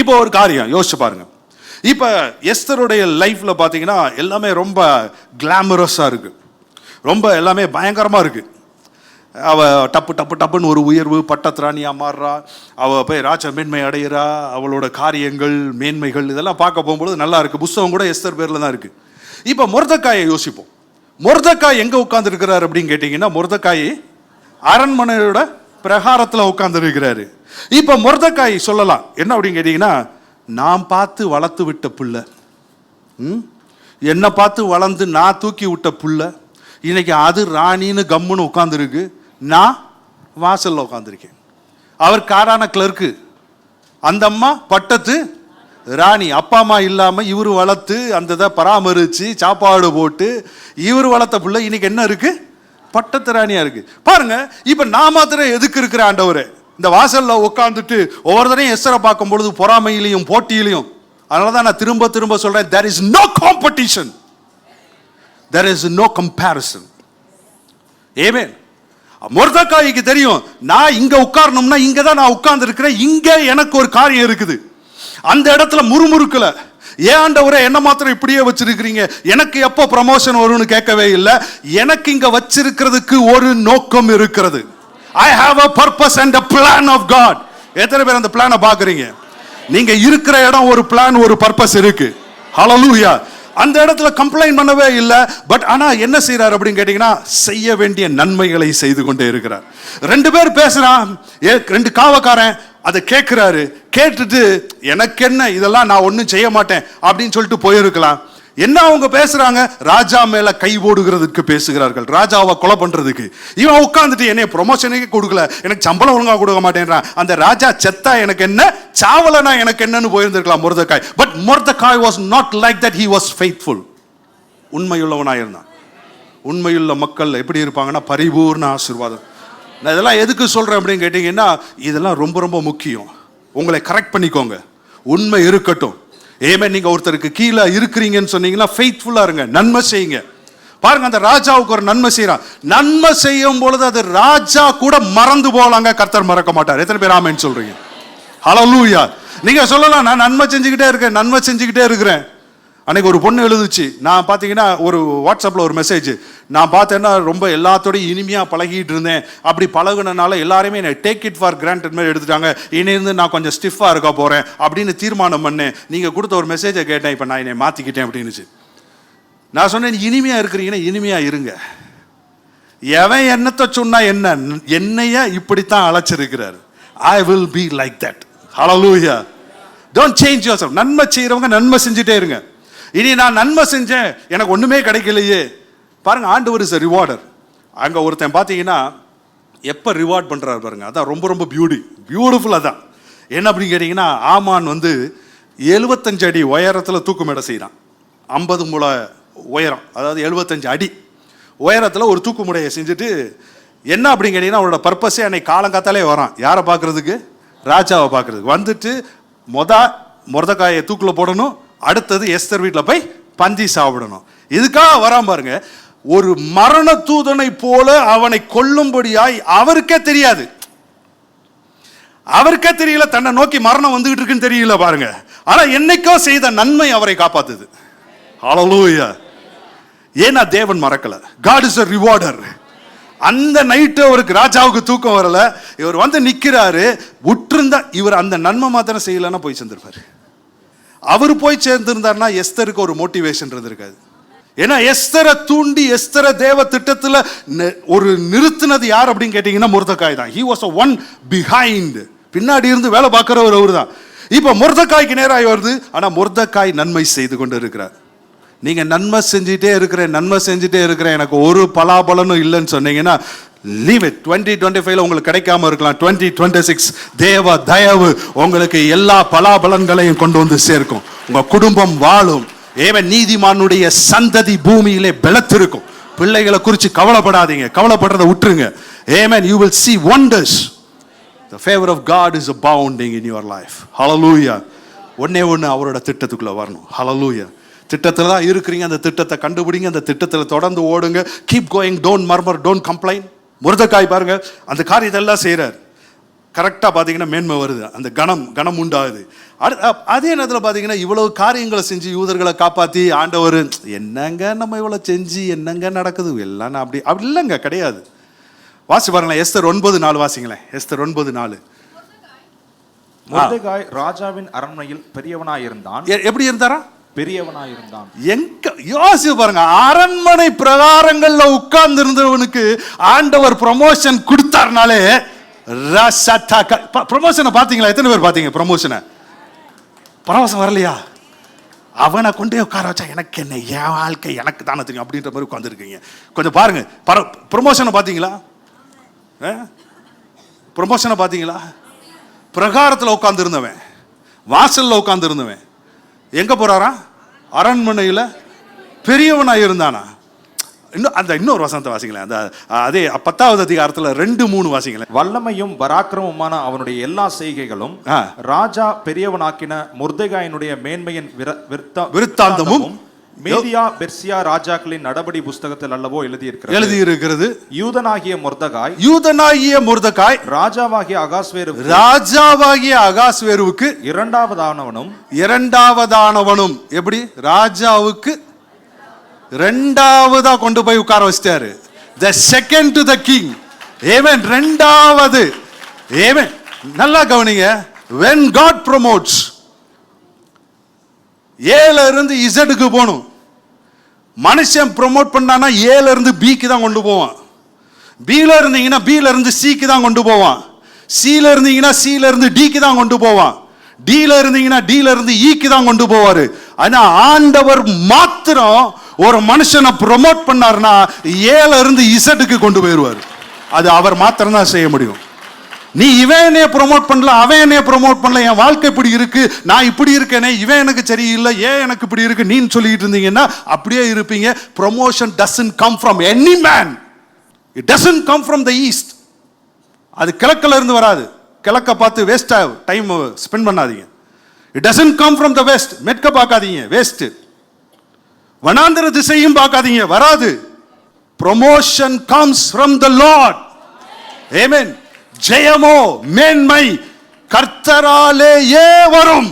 இப்போ ஒரு காரியம் யோசிச்சு பாருங்க. இப்போ எஸ்தருடைய லைஃப்ல பார்த்தீங்கன்னா எல்லாமே ரொம்ப கிளாமரஸாக இருக்கு, ரொம்ப எல்லாமே பயங்கரமாக இருக்கு. அவள் டப்பு டப்பு டப்புன்னு ஒரு உயர்வு, பட்டத்திராணியாக மாறுறா, அவள் போய் ராஜ மேன்மை அடைகிறா, அவளோட காரியங்கள் மேன்மைகள் இதெல்லாம் பார்க்க போகும்போது நல்லா இருக்கு. புஸ்தகம் கூட எஸ்தர் பேரில் தான் இருக்கு. இப்போ மொர்தெக்காயை யோசிப்போம். மொர்தெக்காய் எங்கே உட்காந்துருக்கிறார் அப்படின்னு கேட்டிங்கன்னா, மொர்தெக்காய் அரண்மனையோட பிரகாரத்தில் உட்காந்துருக்கிறாரு. இப்போ மொர்தெக்காய் சொல்லலாம் என்ன அப்படின்னு கேட்டிங்கன்னா, நான் பார்த்து வளர்த்து விட்ட புள்ள, என்னை பார்த்து வளர்ந்து நான் தூக்கி விட்ட புள்ள இன்னைக்கு அது ராணின்னு கம்முன்னு உட்காந்துருக்கு, நான் வாசலில் உட்காந்துருக்கேன். அவர் காரான கிளர்க்கு, அந்த அம்மா பட்டத்து ராணி. அப்பா அம்மா இல்லாமல் இவர் வளர்த்து அந்த இதை பராமரித்து சாப்பாடு போட்டு இவர் வளர்த்த பிள்ளை இன்னைக்கு என்ன இருக்கு, பட்டத்து ராணியா இருக்கு. பாருங்க, இப்போ நான் மாத்திரம் எதுக்கு இருக்கிற ஆண்டவரே இந்த வாசல்ல உட்காந்துட்டு ஒவ்வொரு தடையும் எஸ்தரை பார்க்கும் பொழுது பொறாமையிலையும் போட்டியிலையும். அதனால தான் நான் திரும்ப திரும்ப சொல்றேன், there is no competition, there is no comparison. Amen. மொர்தெக்காய்க்கு தெரியும், நான் இங்க உட்காரணும்னா இங்க தான் நான் உட்கார்ந்து இருக்கிறேன், இங்க எனக்கு ஒரு காரியம் இருக்குது. அந்த இடத்துல முறுமுறுக்கல, ஏன் ஆண்டவரே என்ன மாத்திரம் இப்படியே வச்சிருக்கிறீங்க, எனக்கு எப்போ ப்ரமோஷன் வரும்னு கேட்கவே இல்லை. எனக்கு இங்க வச்சிருக்கிறதுக்கு ஒரு நோக்கம் இருக்கிறது. I have a purpose and a plan of God. எத்தனை பேர் அந்த பிளானை பார்க்குறீங்க? நீங்க இருக்கிற இடம் ஒரு பிளான், ஒரு பர்பஸ் இருக்கு. ஹல்லேலூயா. அந்த இடத்துல கம்ப்ளைண்ட் பண்ணவே இல்லை. பட் ஆனா என்ன செய்யறாரு அப்படின்னு கேட்டீங்கன்னா, செய்ய வேண்டிய நன்மைகளை செய்து கொண்டே இருக்கிறார். ரெண்டு பேர் பேசுறான், ரெண்டு காவக்காரன் அதை கேட்கிறாரு. கேட்டுட்டு எனக்கு என்ன, இதெல்லாம் நான் ஒன்றும் செய்ய மாட்டேன் அப்படின்னு சொல்லிட்டு போயிருக்கலாம். என்ன அவங்க பேசுறாங்க, ராஜா மேல கை போடுகிறதுக்கு பேசுகிறார்கள், ராஜாவை கொலை பண்றதுக்கு. இவன் உட்கார்ந்துட்டு என்னைய ப்ரொமோஷனுக்கே கொடுக்கல, எனக்கு சம்பளம் ஒழுங்கா கொடுக்க மாட்டேன்றான். அந்த ராஜா செத்தா எனக்கு என்ன, சாவலனா எனக்கு என்னன்னு போயிருந்திருக்கலாம் Mordecai. But Mordecai was not like that. He was faithful. உண்மையுள்ளவனா இருந்தான். உண்மையுள்ள மக்கள் எப்படி இருப்பாங்கன்னா, பரிபூர்ண ஆசீர்வாதம். நான் இதெல்லாம் எதுக்கு சொல்றேன் அப்படின்னு கேட்டீங்கன்னா, இதெல்லாம் ரொம்ப ரொம்ப முக்கியம். உங்களை கரெக்ட் பண்ணிக்கோங்க, உண்மை இருக்கட்டும். ஏமே நீங்க ஒருத்தருக்கு கீழே இருக்கிறீங்கன்னு சொன்னீங்கன்னா ஃபெய்த்ஃபுல்லா இருங்க, நன்மை செய்யுங்க. பாருங்க, அந்த ராஜாவுக்கு ஒரு நன்மை செய்யறான். நன்மை செய்யும் பொழுது அது ராஜா கூட மறந்து போகலாங்க, கர்த்தர் மறக்க மாட்டார். எத்தனை பேர் ஆமென் சொல்றீங்க? ஹல்லேலூயா. நீங்க சொல்லலாம், நான் நன்மை செஞ்சுக்கிட்டே இருக்கேன், நன்மை செஞ்சுக்கிட்டே இருக்கிறேன். அன்னைக்கு ஒரு பொண்ணு எழுதுச்சு, நான் பார்த்தீங்கன்னா ஒரு வாட்ஸ்அப்பில் ஒரு மெசேஜ் நான் பார்த்தேன்னா, ரொம்ப எல்லாத்தோடையும் இனிமையாக பழகிட்டு இருந்தேன். அப்படி பழகுனனால எல்லாருமே என்னை டேக் இட் ஃபார் கிராண்டட் மாதிரி எடுத்துட்டாங்க. இனியிருந்து நான் கொஞ்சம் ஸ்டிஃபாக இருக்க போகிறேன் அப்படின்னு தீர்மானம் பண்ணேன். நீங்கள் கொடுத்த ஒரு மெசேஜை கேட்டேன், இப்போ நான் என்னை மாற்றிக்கிட்டேன் அப்படின்னுச்சு. நான் சொன்னேன், இனிமையாக இருக்கிறீங்கன்னா இனிமையாக இருங்க. எவன் என்னத்தை சொன்னா என்ன, என்னைய இப்படித்தான் அழைச்சிருக்கிறாரு. I will be like that. Hallelujah. Don't change yourself. நன்மை செய்கிறவங்க நன்மை செஞ்சுட்டே இருங்க. இனி நான் நன்மை செஞ்சேன், எனக்கு ஒன்றுமே கிடைக்கலையே. பாருங்க, ஆண்டவர் இஸ் எ ரிவார்டர். அங்கே ஒருத்தன் பார்த்தீங்கன்னா எப்போ ரிவார்ட் பண்ணுறாரு பாருங்க, அதான் ரொம்ப ரொம்ப பியூட்டிஃபுல்லாக தான். என்ன அப்படின்னு கேட்டிங்கன்னா, ஆமான் 75 அடி உயரத்தில் தூக்கு மேடை செய்கிறான். 50 முழ உயரம், அதாவது 75 அடி உயரத்தில் ஒரு தூக்கு முடையை செஞ்சுட்டு, என்ன அப்படின்னு கேட்டிங்கன்னா, அவரோட பர்பஸே அன்னைக்கு காலங்காத்தாலே வரான். யாரை பார்க்குறதுக்கு? ராஜாவை பார்க்குறதுக்கு. வந்துட்டு மொர்தெக்காயை தூக்கில் போடணும், அடுத்தது எஸ்தர் வீட்டில் போய் பந்தி சாப்பிடணும். இதுக்காக வராம பாருங்க. ஒரு மரண தூதனை போல அவனை கொல்லும்படியாய் அவருக்கே தெரியாது, அவருக்கே தெரியல, தன்னை நோக்கி மரணம் வந்துகிட்டு இருக்குன்னு தெரியல பாருங்க. ஆனா என்னைக்கோ செய்த நன்மை அவரை காப்பாத்துது. ஹல்லேலூயா. ஏன்னா தேவன் மறக்கல. God is a rewarder. அந்த நைட்டு அவருக்கு ராஜாவுக்கு தூக்கம் வரல, இவர் வந்து நிக்கிறாரு. உற்றிருந்தா இவர் அந்த நன்மை மாத்திரம் செய்யலன்னா போய் சேர்ந்திருப்பாரு. அவர் போய் சேர்ந்திருந்தார்னா எஸ்தருக்கு ஒரு மோட்டிவேஷன் இருந்திருக்காது. ஏன்னா எஸ்தரை தூண்டி எஸ்தரை தேவ திட்டத்தில் ஒரு நிறுத்தினது யார் அப்படின்னு கேட்டீங்கன்னா மொர்தெக்காய் தான். He was a one behind. பின்னாடி இருந்து வேலை பார்க்கிறவர் அவர் தான். இப்போ மொர்தெக்காய்க்கு நேராக வருது. ஆனால் மொர்தெக்காய் நன்மை செய்து கொண்டு இருக்கிறார். நீங்க நன்மை செஞ்சுட்டே இருக்கிறேன், எனக்கு ஒரு பலாபலனும் இல்லைன்னு சொன்னீங்கன்னா, லீவ் இட். 2025 உங்களுக்கு கிடைக்காம இருக்கலாம். 2026 தேவ தயவு உங்களுக்கு எல்லா பலாபலன்களையும் கொண்டு வந்து சேர்க்கும். உங்க குடும்பம் வாழும். ஏவன் நீதிமானுடைய சந்ததி பூமியிலே பலத்திருக்கும். பிள்ளைகளை குறித்து கவலைப்படாதீங்க, கவலைப்படுறதை விட்டுருங்க. Amen. You will see wonders. The favor of God is abounding in your life. Hallelujah. ஒண்ணே அவரோட திட்டத்துக்குள்ள வரணும். Hallelujah. திட்டத்தில் தான் இருக்கிறீங்க, அந்த திட்டத்தை கண்டுபிடிங்க, அந்த திட்டத்தில் தொடர்ந்து ஓடுங்க. Keep going, don't murmur, don't complain. Mordecai பாருங்க, அந்த காரியத்தை எல்லாம் செய்கிறார். கரெக்டாக பார்த்தீங்கன்னா மேன்மை வருது, அந்த கணம் உண்டாகுது. அதே நேரத்தில் பார்த்தீங்கன்னா இவ்வளவு காரியங்களை செஞ்சு யூதர்களை காப்பாற்றி ஆண்டவர் என்னங்க நம்ம இவ்வளோ செஞ்சு என்னங்க நடக்குது எல்லாம் அப்படி இல்லைங்க, கிடையாது. வாசி பாருங்களேன், எஸ்தர் 9:4 வாசிங்களேன். எஸ்தர் 9:4. மொர்தெகாய் ராஜாவின் அரண்மனையில் பெரியவனாயிருந்தான். எப்படி இருந்தாரா? பெரியவனாயிருந்தான். எங்க யோசிச்சு பாருங்க, அரண்மனை பிரகாரங்கள்ல உட்கார்ந்து இருந்தவனுக்கு ஆண்டவர் ப்ரமோஷன் கொடுத்தாருனாலே ப்ரமோஷனை பாத்தீங்களா? எத்தனை பேர் பாத்தீங்க ப்ரமோஷனை? பரவசம் வரலையா? அவனை கொண்டே உட்கார வச்சா எனக்கு என்ன, என் வாழ்க்கை எனக்கு தானே தெரியும் அப்படின்ற மாதிரி உட்காந்துருக்கீங்க. கொஞ்சம் பாருங்க, ப்ரமோஷனை பாத்தீங்களா? ப்ரமோஷனை பாத்தீங்களா? பிரகாரத்தில் உட்கார்ந்து இருந்தவன், வாசல்ல உட்கார்ந்து இருந்தவன் எங்க போறாரா? அரண்மனையில் பெரியவனாக இருந்தானா? இன்னொரு வசனத்தை வாசிங்களேன், அந்த அதே 10வது அதிகாரத்தில் 2-3 வாசிங்களேன். வல்லமையும் பராக்கிரமுமான அவனுடைய எல்லா செய்கைகளும் ராஜா பெரியவனாக்கின மொர்தெகாயினுடைய மேன்மையின் விருத்தாந்தமும் மேதியா பெர்சியா ராஜாக்களின் நடபடி புஸ்தகத்தில் அல்லவோ எழுதியிருக்கிறது. யூதனாகிய மொர்தெகாய் ராஜாவாகிய அகாஸ்வேருவுக்கு இரண்டாவதானவனும் எப்படி ராஜாவுக்கு ரெண்டாவதா கொண்டு போய் உட்கார வச்சிட்டாரு. the second to the king. amen. ரெண்டாவது. amen. நல்லா கவனிங்க, when God promotes, ஏல இருந்து இசடுக்கு போகணும். மனுஷன் ப்ரொமோட் பண்ணானா ஏல இருந்து பிக்கு தான் கொண்டு போவான். பில இருந்தீங்கன்னா பில இருந்து சிக்கு தான் கொண்டு போவான். சில இருந்தீங்கன்னா சில இருந்து டிக்கு தான் கொண்டு போவான். டில இருந்தீங்கன்னா டில இருந்து ஈக்கு தான் கொண்டு போவாரு. ஆனா ஆண்டவர் மாத்திரம் ஒரு மனுஷனை ப்ரொமோட் பண்ணாருன்னா ஏல இருந்து இசட்டுக்கு கொண்டு போயிருவார். அது அவர் மாத்திரம் தான் செய்ய முடியும். நீ இவன் என்னைய ப்ரொமோட் பண்ணல, அவன் என்னைய ப்ரொமோட் பண்ணல, என் வாழ்க்கை இப்படி இருக்கு, நான் இப்படி இருக்கேனே, இவன் எனக்கு சரியில்லை, ஏன் எனக்கு இப்படி இருக்கு நீ சொல்லிட்டு இருந்தீங்கன்னா அப்படியே இருப்பீங்க. Promotion doesn't come from any man. It doesn't come from the east. அது கிழக்குல இருந்து வராது. கிழக்க பார்த்து வேஸ்டா டைம் ஸ்பெண்ட் பண்ணாதீங்க. It doesn't come from the west. மெட்க பார்க்காதீங்க, வேஸ்ட். வனாந்தர திசையும் பார்க்காதீங்க, வராது. Promotion comes from the Lord. Amen. ஜெயமோ மேன்மை கர்த்தராலேயே வரும்.